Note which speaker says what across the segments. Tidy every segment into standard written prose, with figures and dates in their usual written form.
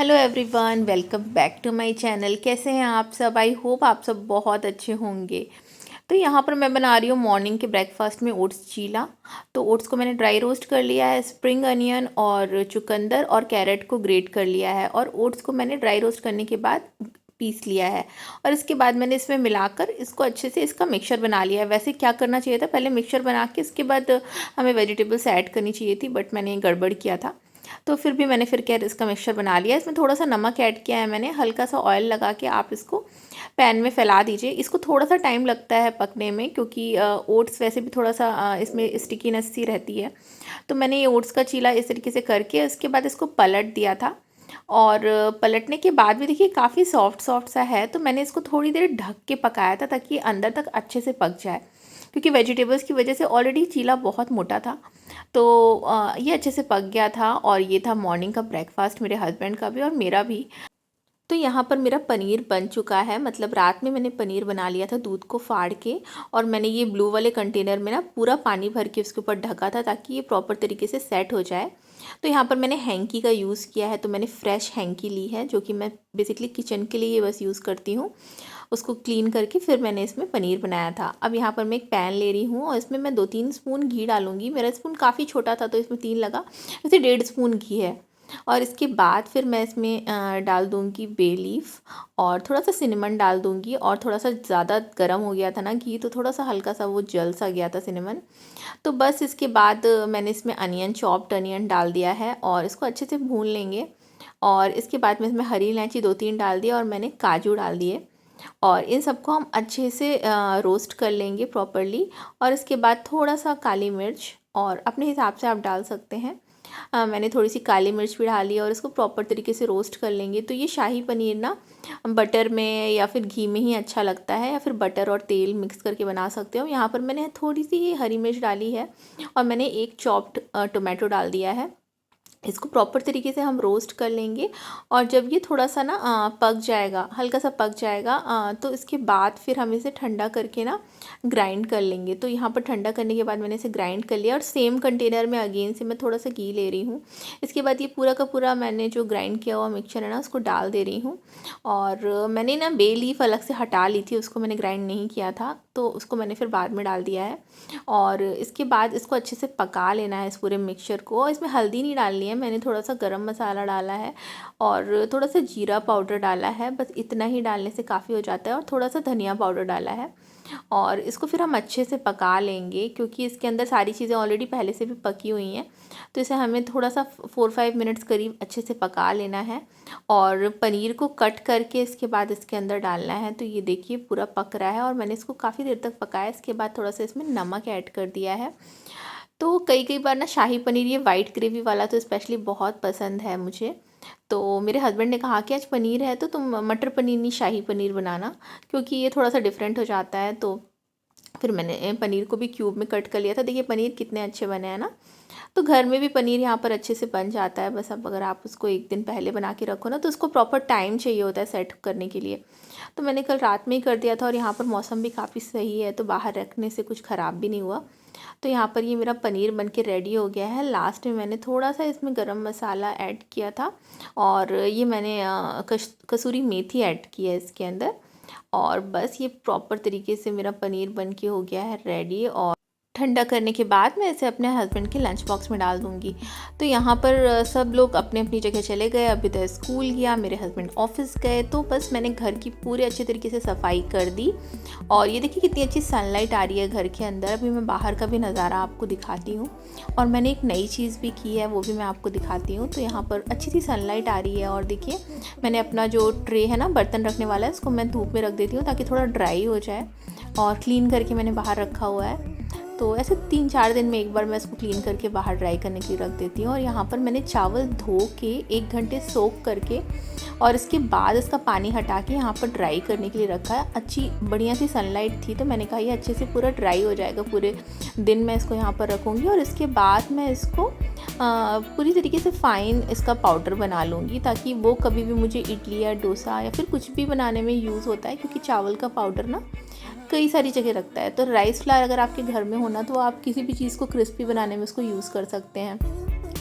Speaker 1: Hello everyone, welcome back to my channel. कैसे हैं आप सब? आई होप आप सब बहुत अच्छे होंगे। तो यहाँ पर मैं बना रही हूँ मॉर्निंग के ब्रेकफास्ट में ओट्स चीला। तो ओट्स को मैंने ड्राई रोस्ट कर लिया है, स्प्रिंग अनियन और चुकंदर और कैरेट को ग्रेट कर लिया है, और ओट्स को मैंने ड्राई रोस्ट करने के बाद पीस लिया है। और इसके बाद मैंने इसमें मिलाकर इसको अच्छे से इसका मिक्सचर बना लिया है। वैसे क्या करना चाहिए था, पहले मिक्सचर बना के इसके बाद हमें वेजिटेबल्स ऐड करनी चाहिए थी, बट मैंने गड़बड़ किया था। तो फिर भी मैंने फिर क्या इसका मिक्सचर बना लिया। इसमें थोड़ा सा नमक ऐड किया है मैंने, हल्का सा ऑयल लगा के आप इसको पैन में फैला दीजिए। इसको थोड़ा सा टाइम लगता है पकने में, क्योंकि ओट्स वैसे भी थोड़ा सा इसमें स्टिकीनेस सी रहती है। तो मैंने ये ओट्स का चीला इस तरीके से करके उसके बाद इसको पलट दिया था। और पलटने के बाद भी देखिए काफ़ी सॉफ्ट सॉफ्ट सा है। तो मैंने इसको थोड़ी देर ढक के पकाया था ताकि अंदर तक अच्छे से पक जाए, क्योंकि वेजिटेबल्स की वजह से ऑलरेडी चीला बहुत मोटा था। तो ये अच्छे से पक गया था। और ये था मॉर्निंग का ब्रेकफास्ट, मेरे हस्बैंड का भी और मेरा भी। तो यहाँ पर मेरा पनीर बन चुका है, मतलब रात में मैंने पनीर बना लिया था दूध को फाड़ के। और मैंने ये ब्लू वाले कंटेनर में ना पूरा पानी भर के उसके ऊपर ढका था ताकि ये प्रॉपर तरीके से सेट हो जाए। तो यहाँ पर मैंने हैंकी का यूज़ किया है। तो मैंने फ्रेश हैंकी ली है, जो कि मैं बेसिकली किचन के लिए बस यूज़ करती हूँ। उसको क्लीन करके फिर मैंने इसमें पनीर बनाया था। अब यहाँ पर मैं एक पैन ले रही हूँ और इसमें मैं 2-3 स्पून घी डालूँगी। मेरा स्पून काफ़ी छोटा था तो इसमें 3 लगा, वैसे 1.5 स्पून घी है। और इसके बाद फिर मैं इसमें डाल दूँगी बे लीफ और थोड़ा सा सिनेमन डाल दूँगी। और थोड़ा सा ज़्यादा गर्म हो गया था ना घी, तो थोड़ा सा हल्का सा वो जल सा गया था सिनेमन। तो बस इसके बाद मैंने इसमें अनियन, चॉप्ड अनियन डाल दिया है और इसको अच्छे से भून लेंगे। और इसके बाद में इसमें हरी इलायची 2-3 डाल दिया और मैंने काजू डाल दिए। और इन सबको हम अच्छे से रोस्ट कर लेंगे प्रॉपरली। और इसके बाद थोड़ा सा काली मिर्च, और अपने हिसाब से आप डाल सकते हैं। मैंने थोड़ी सी काली मिर्च भी डाली और इसको प्रॉपर तरीके से रोस्ट कर लेंगे। तो ये शाही पनीर ना बटर में या फिर घी में ही अच्छा लगता है, या फिर बटर और तेल मिक्स करके बना सकते हो। यहाँ पर मैंने थोड़ी सी हरी मिर्च डाली है और मैंने एक चॉप्ड टोमेटो डाल दिया है। इसको प्रॉपर तरीके से हम रोस्ट कर लेंगे। और जब ये थोड़ा सा ना पक जाएगा, हल्का सा पक जाएगा, तो इसके बाद फिर हम इसे ठंडा करके ना ग्राइंड कर लेंगे। तो यहाँ पर ठंडा करने के बाद मैंने इसे ग्राइंड कर लिया और सेम कंटेनर में अगेन से मैं थोड़ा सा घी ले रही हूँ। इसके बाद ये पूरा का पूरा मैंने जो ग्राइंड किया हुआ मिक्सचर है ना उसको डाल दे रही हूँ। और मैंने ना बे लीफ अलग से हटा ली थी, उसको मैंने ग्राइंड नहीं किया था, तो उसको मैंने फिर बाद में डाल दिया है। और इसके बाद इसको अच्छे से पका लेना है इस पूरे मिक्सचर को। इसमें हल्दी नहीं डालनी है, मैंने थोड़ा सा गरम मसाला डाला है और थोड़ा सा जीरा पाउडर डाला है, बस इतना ही डालने से काफ़ी हो जाता है। और थोड़ा सा धनिया पाउडर डाला है। और इसको फिर हम अच्छे से पका लेंगे, क्योंकि इसके अंदर सारी चीज़ें ऑलरेडी पहले से भी पकी हुई हैं। तो इसे हमें थोड़ा सा 4-5 मिनट्स करीब अच्छे से पका लेना है। और पनीर को कट करके इसके बाद इसके अंदर डालना है। तो ये देखिए पूरा पक रहा है और मैंने इसको काफ़ी देर तक पकाया। इसके बाद थोड़ा सा इसमें नमक ऐड कर दिया है। तो कई कई बार ना शाही पनीर, ये वाइट ग्रेवी वाला तो स्पेशली बहुत पसंद है मुझे। तो मेरे हस्बैंड ने कहा कि आज पनीर है तो तुम मटर पनीर नहीं शाही पनीर बनाना, क्योंकि ये थोड़ा सा डिफरेंट हो जाता है। तो फिर मैंने पनीर को भी क्यूब में कट कर लिया था। देखिए पनीर कितने अच्छे बने हैं ना। तो घर में भी पनीर यहाँ पर अच्छे से बन जाता है। बस अब अगर आप उसको एक दिन पहले बना के रखो ना, तो उसको प्रॉपर टाइम चाहिए होता है सेट करने के लिए। तो मैंने कल रात में ही कर दिया था और यहाँ पर मौसम भी काफ़ी सही है, तो बाहर रखने से कुछ ख़राब भी नहीं हुआ। तो यहाँ पर ये मेरा पनीर बन के रेडी हो गया है। लास्ट में मैंने थोड़ा सा इसमें गरम मसाला ऐड किया था और ये मैंने कसूरी मेथी ऐड की है इसके अंदर। और बस ये प्रॉपर तरीके से मेरा पनीर बन के हो गया है रेडी। और ठंडा करने के बाद मैं इसे अपने हस्बैंड के लंच बॉक्स में डाल दूँगी। तो यहाँ पर सब लोग अपने अपनी जगह चले गए। अभी तो स्कूल गया, मेरे हस्बैंड ऑफिस गए, तो बस मैंने घर की पूरे अच्छे तरीके से सफाई कर दी। और ये देखिए कितनी अच्छी सनलाइट आ रही है घर के अंदर। अभी मैं बाहर का भी नज़ारा आपको दिखाती हूँ। और मैंने एक नई चीज़ भी की है, वो भी मैं आपको दिखाती हूँ। तो यहाँ पर अच्छी सी सनलाइट आ रही है। और देखिए मैंने अपना जो ट्रे है ना बर्तन रखने वाला है, उसको मैं धूप में रख देती हूँ ताकि थोड़ा ड्राई हो जाए। और क्लीन करके मैंने बाहर रखा हुआ है। तो ऐसे 3-4 दिन में एक बार मैं इसको क्लीन करके बाहर ड्राई करने के लिए रख देती हूँ। और यहाँ पर मैंने चावल धो के 1 घंटे सोक करके और इसके बाद इसका पानी हटा के यहाँ पर ड्राई करने के लिए रखा है। अच्छी बढ़िया सी सनलाइट थी, तो मैंने कहा ये अच्छे से पूरा ड्राई हो जाएगा, पूरे दिन मैं इसको यहाँ पर रखूँगी। और इसके बाद मैं इसको पूरी तरीके से फ़ाइन इसका पाउडर बना लूँगी, ताकि वो कभी भी मुझे इडली या डोसा या फिर कुछ भी बनाने में यूज़ होता है। क्योंकि चावल का पाउडर ना कई सारी जगह रखता है। तो राइस फ्लावर अगर आपके घर में होना, तो आप किसी भी चीज़ को क्रिस्पी बनाने में उसको यूज़ कर सकते हैं।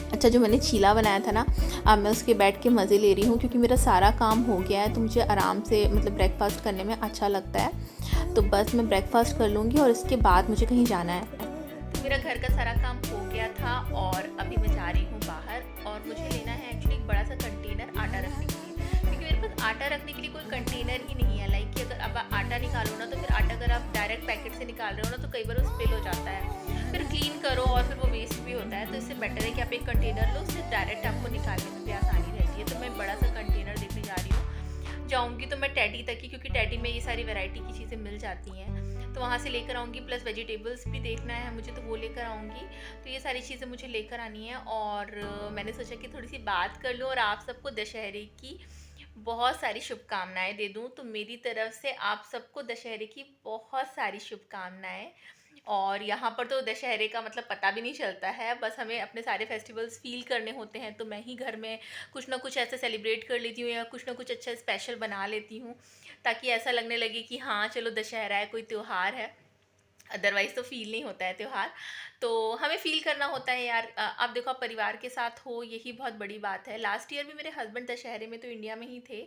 Speaker 1: अच्छा, जो मैंने चीला बनाया था ना, अब मैं उसके बैठ के मज़े ले रही हूँ क्योंकि मेरा सारा काम हो गया है, तो मुझे आराम से मतलब ब्रेकफास्ट करने में अच्छा लगता है। तो बस मैं ब्रेकफास्ट कर लूँगी और इसके बाद मुझे कहीं जाना है। तो मेरा घर का सारा काम हो गया था और अभी मैं जा रही हूँ बाहर, और मुझे लेना है एक्चुअली एक बड़ा सा कंटेनर आटा रखने के लिए, क्योंकि मेरे पास आटा रखने के लिए कोई कंटेनर ही नहीं है। लाइक कि अगर आप आटा निकालो ना, तो फिर आटा अगर आप डायरेक्ट पैकेट से निकाल रहे हो ना, तो कई बार वो स्पिल हो जाता है, फिर क्लीन करो और फिर वो वेस्ट भी होता है। तो इससे बेटर है कि आप एक कंटेनर लो, उससे डायरेक्ट आपको निकालने में भी आसानी रहती है। तो मैं बड़ा सा कंटेनर देखने जा रही हूँ। जाऊँगी तो मैं टेडी तक ही, क्योंकि टेडी में ये सारी वैरायटी की चीज़ें मिल जाती हैं, तो वहाँ से लेकर आऊँगी। प्लस वेजिटेबल्स भी देखना है मुझे, तो वो लेकर आऊँगी। तो ये सारी चीज़ें मुझे लेकर आनी है, और मैंने सोचा कि थोड़ी सी बात कर लूँ और आप सबको दशहरे की बहुत सारी शुभकामनाएं दे दूं। तो मेरी तरफ से आप सबको दशहरे की बहुत सारी शुभकामनाएं। और यहाँ पर तो दशहरे का मतलब पता भी नहीं चलता है, बस हमें अपने सारे फेस्टिवल्स फील करने होते हैं, तो मैं ही घर में कुछ ना कुछ ऐसा सेलिब्रेट कर लेती हूँ या कुछ ना कुछ अच्छा स्पेशल बना लेती हूँ, ताकि ऐसा लगने लगे कि हाँ चलो दशहरा है, कोई त्यौहार है। अदरवाइज़ तो फ़ील नहीं होता है त्यौहार। तो हमें फ़ील करना होता है यार। अब देखो, आप परिवार के साथ हो, यही बहुत बड़ी बात है। लास्ट ईयर भी मेरे हस्बैंड दशहरे में तो इंडिया में ही थे,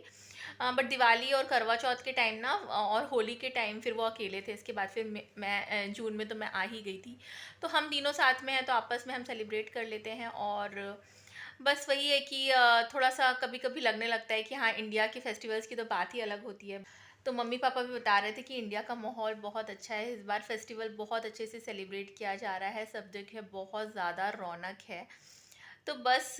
Speaker 1: बट दिवाली और करवा चौथ के टाइम ना, और होली के टाइम फिर वो अकेले थे। इसके बाद फिर मैं जून में तो मैं आ ही गई थी। तो हम तीनों साथ में हैं, तो आपस में हम सेलिब्रेट कर लेते हैं। और बस वही है कि थोड़ा सा कभी कभी लगने लगता है कि हाँ, इंडिया के फेस्टिवल्स की तो बात ही अलग होती है। तो मम्मी पापा भी बता रहे थे कि इंडिया का माहौल बहुत अच्छा है, इस बार फेस्टिवल बहुत अच्छे से सेलिब्रेट किया जा रहा है, सब जगह बहुत ज़्यादा रौनक है। तो बस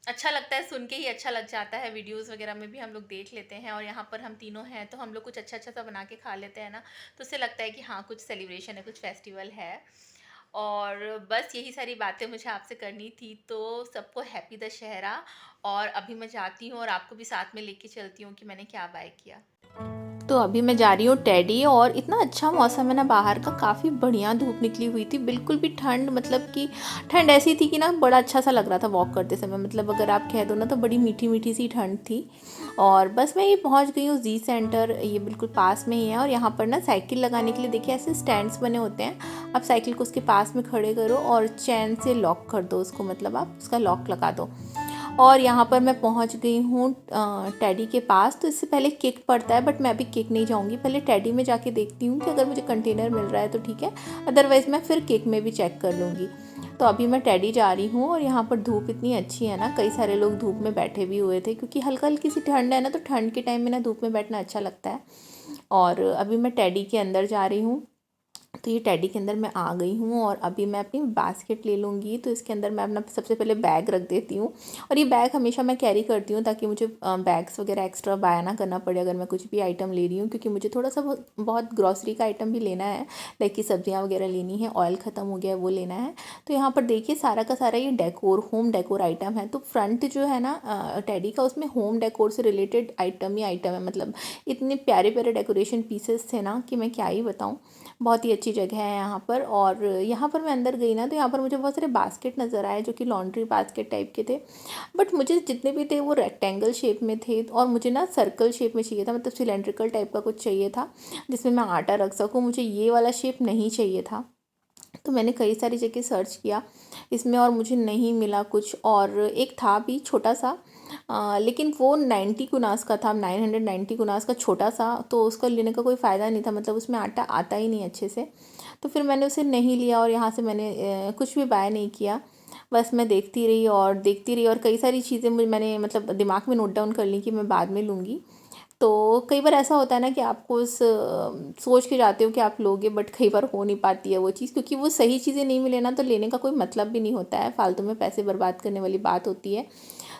Speaker 1: अच्छा लगता है, सुन के ही अच्छा लग जाता है। वीडियोस वगैरह में भी हम लोग देख लेते हैं, और यहाँ पर हम तीनों हैं तो हम लोग कुछ अच्छा अच्छा सा बना के खा लेते हैं ना, तो उससे लगता है कि हाँ, कुछ सेलिब्रेशन है, कुछ फेस्टिवल है। और बस यही सारी बातें मुझे आपसे करनी थी। तो सबको हैप्पी दशहरा। और अभी मैं जाती हूँ और आपको भी साथ में लेके चलती हूँ कि मैंने क्या बाय किया। तो अभी मैं जा रही हूँ टेडी, और इतना अच्छा मौसम है ना बाहर का, काफ़ी बढ़िया धूप निकली हुई थी, बिल्कुल भी ठंड, मतलब कि ठंड ऐसी थी कि ना बड़ा अच्छा सा लग रहा था वॉक करते समय, मतलब अगर आप कह दो ना तो बड़ी मीठी मीठी सी ठंड थी। और बस मैं ये पहुँच गई हूँ जी सेंटर, ये बिल्कुल पास में ही है। और यहाँ पर ना साइकिल लगाने के लिए देखिए ऐसे स्टैंड्स बने होते हैं, आप साइकिल को उसके पास में खड़े करो और चैन से लॉक कर दो उसको, मतलब आप उसका लॉक लगा दो। और यहाँ पर मैं पहुँच गई हूँ टेडी के पास। तो इससे पहले केक पड़ता है, बट मैं अभी केक नहीं जाऊँगी, पहले टेडी में जाके देखती हूँ कि अगर मुझे कंटेनर मिल रहा है तो ठीक है, अदरवाइज़ मैं फिर केक में भी चेक कर लूँगी। तो अभी मैं टेडी जा रही हूँ, और यहाँ पर धूप इतनी अच्छी है ना, कई सारे लोग धूप में बैठे भी हुए थे, क्योंकि हल्का हल्की सी ठंड है ना, तो ठंड के टाइम में ना धूप में बैठना अच्छा लगता है। और अभी मैं टेडी के अंदर जा रही हूँ। तो ये टेडी के अंदर मैं आ गई हूँ, और अभी मैं अपनी बास्केट ले लूँगी। तो इसके अंदर मैं अपना सबसे पहले बैग रख देती हूँ, और ये बैग हमेशा मैं कैरी करती हूँ ताकि मुझे बैग्स वगैरह एक्स्ट्रा बाय ना करना पड़े अगर मैं कुछ भी आइटम ले रही हूँ, क्योंकि मुझे थोड़ा सा बहुत ग्रॉसरी का आइटम भी लेना है, लाइक कि सब्जियाँ वगैरह लेनी है, ऑयल ख़त्म हो गया है वो लेना है। तो यहाँ पर देखिए सारा का सारा ये डेकोर, होम डेकोर आइटम है। तो फ्रंट जो है ना टेडी का, उसमें होम डेकोर से रिलेटेड आइटम ही आइटम है, मतलब इतने प्यारे प्यारे डेकोरेशन पीसेस थे ना कि मैं क्या ही बताऊँ। बहुत ही अच्छी जगह है यहाँ पर। और यहाँ पर मैं अंदर गई ना, तो यहाँ पर मुझे बहुत सारे बास्केट नज़र आए जो कि लॉन्ड्री बास्केट टाइप के थे, बट मुझे जितने भी थे वो रेक्टेंगल शेप में थे, और मुझे ना सर्कल शेप में चाहिए था, मतलब सिलेंड्रिकल टाइप का कुछ चाहिए था जिसमें मैं आटा रख सकूँ, मुझे ये वाला शेप नहीं चाहिए था। तो मैंने कई सारी जगह सर्च किया इसमें, और मुझे नहीं मिला कुछ। और एक था भी छोटा सा, लेकिन वो 90 कुनास का था, 990 कुनास का छोटा सा, तो उसका लेने का कोई फ़ायदा नहीं था, मतलब उसमें आटा आता ही नहीं अच्छे से। तो फिर मैंने उसे नहीं लिया, और यहाँ से मैंने कुछ भी बाय नहीं किया। बस मैं देखती रही और देखती रही, और कई सारी चीज़ें मैंने मतलब दिमाग में नोट डाउन कर ली कि मैं बाद में लूँगी। तो कई बार ऐसा होता है ना कि आपको सोच के जाते हो कि आप लोगे, बट कई बार हो नहीं पाती है वो चीज़, क्योंकि वो सही चीज़ें नहीं मिले ना, तो लेने का कोई मतलब भी नहीं होता है, फालतू में पैसे बर्बाद करने वाली बात होती है।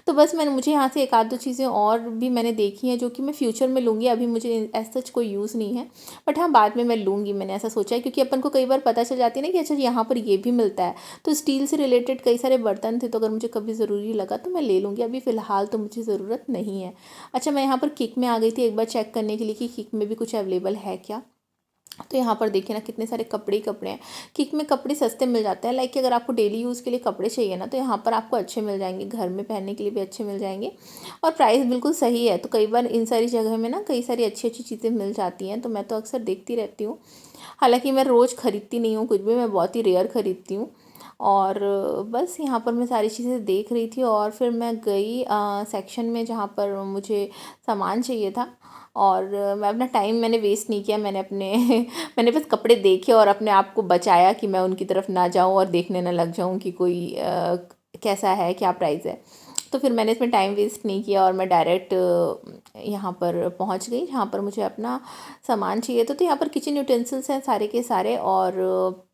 Speaker 1: तो बस मुझे यहाँ से एक आध दो चीज़ें और भी मैंने देखी हैं जो कि मैं फ्यूचर में लूँगी, अभी मुझे एज सच कोई यूज़ नहीं है, बट हाँ बाद में मैं लूँगी, मैंने ऐसा सोचा है, क्योंकि अपन को कई बार पता चल जाती है ना कि अच्छा यहाँ पर ये भी मिलता है। तो स्टील से रिलेटेड कई सारे बर्तन थे, तो अगर मुझे कभी ज़रूरी लगा तो मैं ले लूँगी, अभी फ़िलहाल तो मुझे ज़रूरत नहीं है। अच्छा, मैं यहाँ पर किक में आ गई थी एक बार चेक करने के लिए कि किक में भी कुछ अवेलेबल है क्या। तो यहाँ पर देखिए ना कितने सारे कपड़े ही कपड़े हैं, किक में कपड़े सस्ते मिल जाते हैं, लाइक कि अगर आपको डेली यूज़ के लिए कपड़े चाहिए ना, तो यहाँ पर आपको अच्छे मिल जाएंगे, घर में पहनने के लिए भी अच्छे मिल जाएंगे, और प्राइस बिल्कुल सही है। तो कई बार इन सारी जगह में ना कई सारी अच्छी अच्छी चीज़ें मिल जाती हैं, तो मैं तो अक्सर देखती रहती हूँ। हालांकि मैं रोज़ ख़रीदती नहीं हूँ कुछ भी, मैं बहुत ही रेयर ख़रीदती हूँ। और बस यहाँ पर मैं सारी चीज़ें देख रही थी और फिर मैं गई सेक्शन में जहाँ पर मुझे सामान चाहिए था। और मैं अपना टाइम मैंने वेस्ट नहीं किया, मैंने अपने मैंने बस कपड़े देखे और अपने आप को बचाया कि मैं उनकी तरफ ना जाऊँ और देखने ना लग जाऊँ कि कोई कैसा है, क्या प्राइस है। तो फिर मैंने इसमें टाइम वेस्ट नहीं किया और मैं डायरेक्ट यहाँ पर पहुँच गई जहाँ पर मुझे अपना सामान चाहिए था। तो यहाँ पर किचन यूटेंसिल्स हैं सारे के सारे, और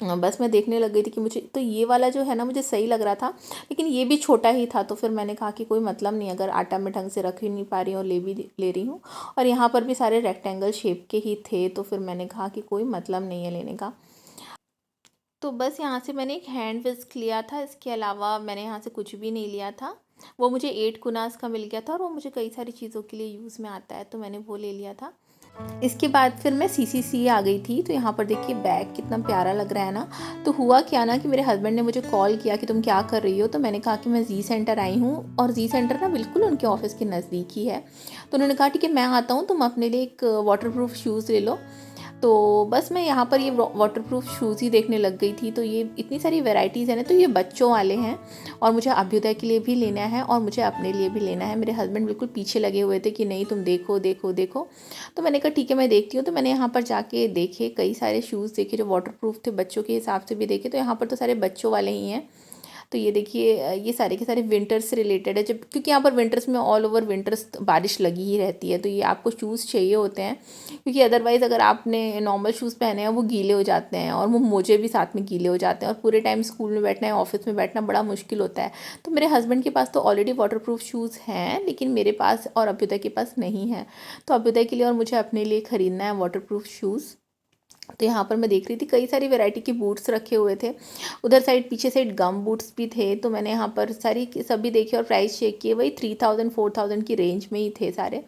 Speaker 1: बस मैं देखने लग गई थी कि मुझे तो ये वाला जो है ना मुझे सही लग रहा था, लेकिन ये भी छोटा ही था। तो फिर मैंने कहा कि कोई मतलब नहीं, अगर आटा मैं ढंग से रख ही नहीं पा रही हूँ और ले भी ले रही हूँ, और यहाँ पर भी सारे रेक्टेंगल शेप के ही थे, तो फिर मैंने कहा कि कोई मतलब नहीं है लेने का। तो बस यहाँ से मैंने एक हैंड विस्क लिया था, इसके अलावा मैंने यहाँ से कुछ भी नहीं लिया था। वो मुझे 8 कुनास का मिल गया था और वो मुझे कई सारी चीज़ों के लिए यूज़ में आता है, तो मैंने वो ले लिया था। इसके बाद फिर मैं सीसीसी आ गई थी। तो यहाँ पर देखिए बैग कितना प्यारा लग रहा है ना। तो हुआ क्या ना कि मेरे हस्बैंड ने मुझे कॉल किया कि तुम क्या कर रही हो, तो मैंने कहा कि मैं जी सेंटर आई हूँ, और जी सेंटर ना बिल्कुल उनके ऑफिस के नज़दीक ही है। तो उन्होंने कहा ठीक है मैं आता हूँ, तुम अपने लिए एक वाटरप्रूफ शूज़ ले लो। तो बस मैं यहाँ पर ये वाटरप्रूफ शूज़ ही देखने लग गई थी। तो ये इतनी सारी वैरायटीज़ है ना, तो ये बच्चों वाले हैं और मुझे अभ्युदय के लिए भी लेना है और मुझे अपने लिए भी लेना है। मेरे हस्बैंड बिल्कुल पीछे लगे हुए थे कि नहीं तुम देखो देखो देखो। तो मैंने कहा ठीक है मैं देखती हूँ। तो मैंने यहाँ पर जाके देखे, कई सारे शूज़ देखे जो वाटरप्रूफ थे, बच्चों के हिसाब से भी देखे। तो यहाँ पर तो सारे बच्चों वाले ही हैं। तो ये देखिए ये सारे के सारे विंटर से रिलेटेड है, जब क्योंकि यहाँ पर विंटर्स में ऑल ओवर विंटर्स बारिश लगी ही रहती है, तो ये आपको शूज़ चाहिए होते हैं, क्योंकि अदरवाइज़ अगर आपने नॉर्मल शूज़ पहने हैं वो गीले हो जाते हैं, और वो मोजे भी साथ में गीले हो जाते हैं, और पूरे टाइम स्कूल में बैठना है, ऑफिस में बैठना बड़ा मुश्किल होता है। तो मेरे हस्बैंड के पास तो ऑलरेडी वाटरप्रूफ शूज़ हैं, लेकिन मेरे पास और अभ्युदय के पास नहीं है। तो अभ्युदय के लिए और मुझे अपने लिए ख़रीदना है वाटरप्रूफ शूज़। तो यहाँ पर मैं देख रही थी कई सारी वैरायटी के बूट्स रखे हुए थे। उधर साइड पीछे साइड गम बूट्स भी थे। तो मैंने यहाँ पर सारी सभी देखे और प्राइस चेक किए, वही 3000 4000 की रेंज में ही थे सारे।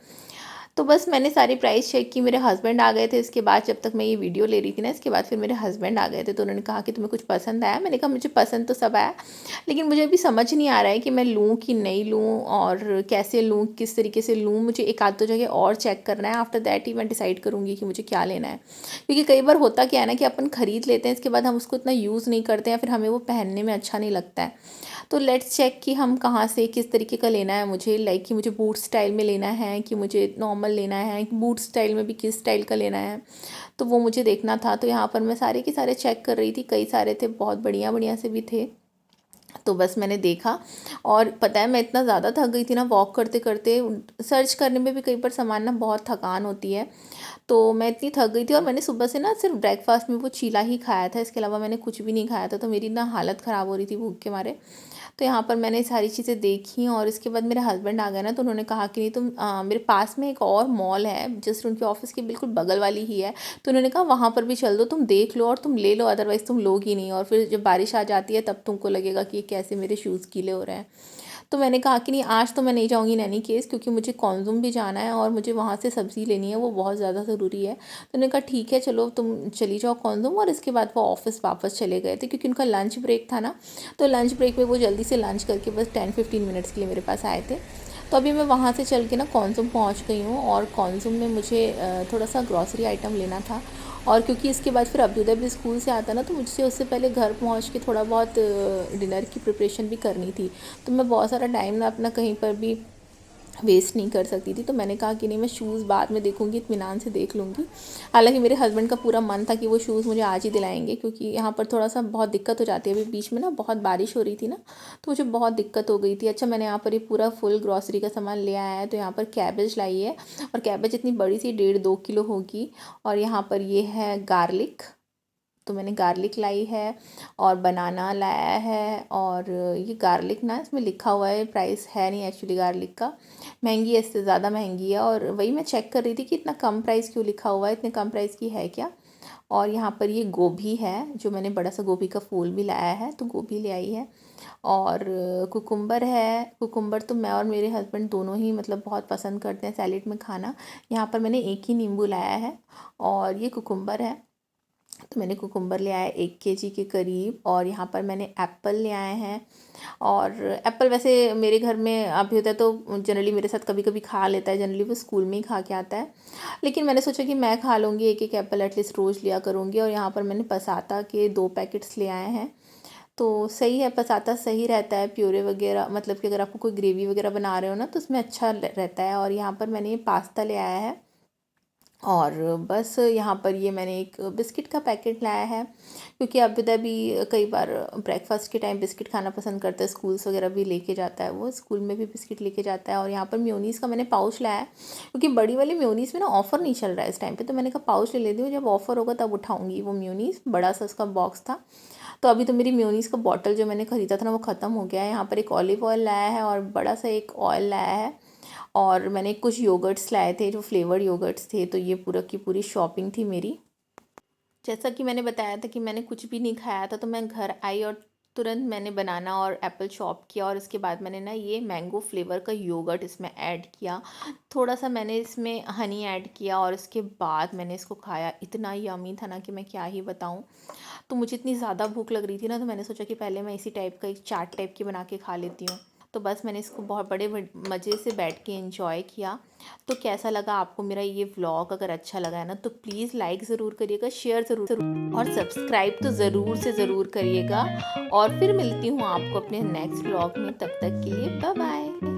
Speaker 1: तो बस मैंने सारी प्राइस चेक की, मेरे हस्बैंड आ गए थे इसके बाद, जब तक मैं ये वीडियो ले रही थी ना, इसके बाद फिर मेरे हस्बैंड आ गए थे। तो उन्होंने कहा कि तुम्हें कुछ पसंद आया? मैंने कहा मुझे पसंद तो सब आया, लेकिन मुझे अभी समझ नहीं आ रहा है कि मैं लूँ कि नहीं लूँ, और कैसे लूँ, किस तरीके से लूँ। मुझे एक आध दो जगह और चेक करना है, आफ्टर दैट ही मैं डिसाइड करूँगी कि मुझे क्या लेना है। क्योंकि कई बार होता क्या है ना कि अपन ख़रीद लेते हैं, इसके बाद हम उसको इतना यूज़ नहीं करते हैं, फिर हमें वो पहनने में अच्छा नहीं लगता है। तो लेट्स चेक कि हम कहाँ से किस तरीके का लेना है मुझे, लाइक कि मुझे बूट स्टाइल में लेना है कि मुझे नॉर्मल लेना है, कि बूट स्टाइल में भी किस स्टाइल का लेना है, तो वो मुझे देखना था। तो यहाँ पर मैं सारे के सारे चेक कर रही थी, कई सारे थे, बहुत बढ़िया बढ़िया से भी थे। तो बस मैंने देखा, और पता है मैं इतना ज़्यादा थक गई थी ना वॉक करते करते, सर्च करने में भी कई बार सामान ना बहुत थकान होती है। तो मैं इतनी थक गई थी, और मैंने सुबह से ना सिर्फ ब्रेकफास्ट में वो चीला ही खाया था, इसके अलावा मैंने कुछ भी नहीं खाया था। तो मेरी ना हालत ख़राब हो रही थी भूख के मारे। तो यहाँ पर मैंने सारी चीज़ें देखी, और इसके बाद मेरे हस्बैंड आ गए ना, तो उन्होंने कहा कि नहीं तुम मेरे पास में एक और मॉल है जस्ट उनके ऑफिस के बिल्कुल बगल वाली ही है। तो उन्होंने कहा वहाँ पर भी चल दो, तुम देख लो और तुम ले लो, अदरवाइज़ तुम लोगी नहीं, और फिर जब बारिश आ जाती है तब तुमको लगेगा कि कैसे मेरे शूज़ गीले हो रहे हैं। तो मैंने कहा कि नहीं आज तो मैं नहीं जाऊँगी in any केस, क्योंकि मुझे कॉन्ज़ूम भी जाना है और मुझे वहाँ से सब्ज़ी लेनी है, वो बहुत ज़्यादा ज़रूरी है। तो उन्होंने कहा ठीक है चलो तुम चली जाओ कॉन्ज़ूम, और इसके बाद वो ऑफ़िस वापस चले गए थे, क्योंकि उनका लंच ब्रेक था ना। तो लंच ब्रेक में वो जल्दी से लंच करके बस 10-15 मिनट्स के लिए मेरे पास आए थे। तो अभी मैं वहाँ से चल के ना कॉन्ज़ूम पहुँच गई हूँ, और कॉन्ज़ूम में मुझे थोड़ा सा ग्रॉसरी आइटम लेना था। और क्योंकि इसके बाद फिर अभ्युदय भी स्कूल से आता ना, तो मुझसे उससे पहले घर पहुँच के थोड़ा बहुत डिनर की प्रिपरेशन भी करनी थी। तो मैं बहुत सारा टाइम ना अपना कहीं पर भी वेस्ट नहीं कर सकती थी। तो मैंने कहा कि नहीं मैं शूज़ बाद में देखूंगी, इत्मीनान से देख लूँगी। हालांकि मेरे हस्बैंड का पूरा मन था कि वो शूज़ मुझे आज ही दिलाएंगे, क्योंकि यहाँ पर थोड़ा सा बहुत दिक्कत हो जाती है, अभी बीच में ना बहुत बारिश हो रही थी ना, तो मुझे बहुत दिक्कत हो गई थी। अच्छा मैंने यहाँ पर ये पूरा फुल ग्रॉसरी का सामान ले आया है। तो यहाँ पर कैबेज लाई है, और कैबेज इतनी बड़ी सी 1.5-2 किलो होगी। और यहाँ पर ये है गार्लिक, तो मैंने गार्लिक लाई है, और बनाना लाया है। और ये गार्लिक ना इसमें लिखा हुआ है, प्राइस है नहीं एक्चुअली गार्लिक का, महंगी है, इससे ज़्यादा महंगी है। और वही मैं चेक कर रही थी कि इतना कम प्राइस क्यों लिखा हुआ है, इतने कम प्राइस की है क्या। और यहाँ पर ये गोभी है, जो मैंने बड़ा सा गोभी का फूल भी लाया है, तो गोभी ले आई है। और कुकुम्बर है, कुकुम्बर तो मैं और मेरे हस्बैंड दोनों ही मतलब बहुत पसंद करते हैं सैलेड में खाना। यहाँ पर मैंने एक ही नींबू लाया है, और ये कुकुम्बर है। तो मैंने कुकुम्बर ले आया 1 kg के करीब। और यहाँ पर मैंने एप्पल ले आए हैं। और एप्पल वैसे मेरे घर में अभी होता है, तो जनरली मेरे साथ कभी कभी खा लेता है, जनरली वो स्कूल में ही खा के आता है। लेकिन मैंने सोचा कि मैं खा लूँगी, एक एक एप्पल एटलीस्ट रोज़ लिया करूँगी। और यहाँ पर मैंने पसाता के 2 पैकेट्स ले आए हैं। तो सही है, पसाता सही रहता है प्यूरे वगैरह, मतलब कि अगर आपको कोई ग्रेवी वगैरह बना रहे हो ना तो उसमें अच्छा रहता है। और यहाँ पर मैंने ये पास्ता ले आया है, और बस यहाँ पर ये मैंने एक बिस्किट का पैकेट लाया है, क्योंकि अभ्युदय भी कई बार ब्रेकफास्ट के टाइम बिस्किट खाना पसंद करता है, स्कूल्स वगैरह भी लेके जाता है, वो स्कूल में भी बिस्किट लेके जाता है। और यहाँ पर मेयोनीज़ का मैंने पाउच लाया है, क्योंकि बड़ी वाली मेयोनीज़ में ना ऑफ़र नहीं चल रहा है इस टाइम पे, तो मैंने कहा पाउच ले लेती हूँ, जब ऑफ़र होगा तब उठाऊँगी वो मेयोनीज़। बड़ा सा उसका बॉक्स था। तो अभी तो मेरी मेयोनीज़ का बॉटल जो मैंने ख़रीदा था ना वो ख़त्म हो गया है। यहाँ पर एक ऑलिव ऑयल लाया है और बड़ा सा एक ऑयल लाया है, और मैंने कुछ योगर्ट्स लाए थे जो फ्लेवर्ड योगर्ट्स थे। तो ये पूरा की पूरी शॉपिंग थी मेरी। जैसा कि मैंने बताया था कि मैंने कुछ भी नहीं खाया था, तो मैं घर आई और तुरंत मैंने बनाना और एप्पल चॉप किया, और उसके बाद मैंने ना ये मैंगो फ्लेवर का योगर्ट इसमें ऐड किया। थोड़ा सा मैंने इसमें हनी ऐड किया, और उसके बाद मैंने इसको खाया। इतना यमी था ना कि मैं क्या ही बताऊं। तो मुझे इतनी ज़्यादा भूख लग रही थी ना, तो मैंने सोचा कि पहले मैं इसी टाइप का एक चाट टाइप की बना के खा लेती हूँ। तो बस मैंने इसको बहुत बड़े मज़े से बैठ के एंजॉय किया। तो कैसा लगा आपको मेरा ये व्लॉग? अगर अच्छा लगा है ना तो प्लीज़ लाइक ज़रूर करिएगा, शेयर ज़रूर और सब्सक्राइब तो ज़रूर से ज़रूर करिएगा। और फिर मिलती हूँ आपको अपने नेक्स्ट व्लॉग में, तब तक के लिए बाय बाय।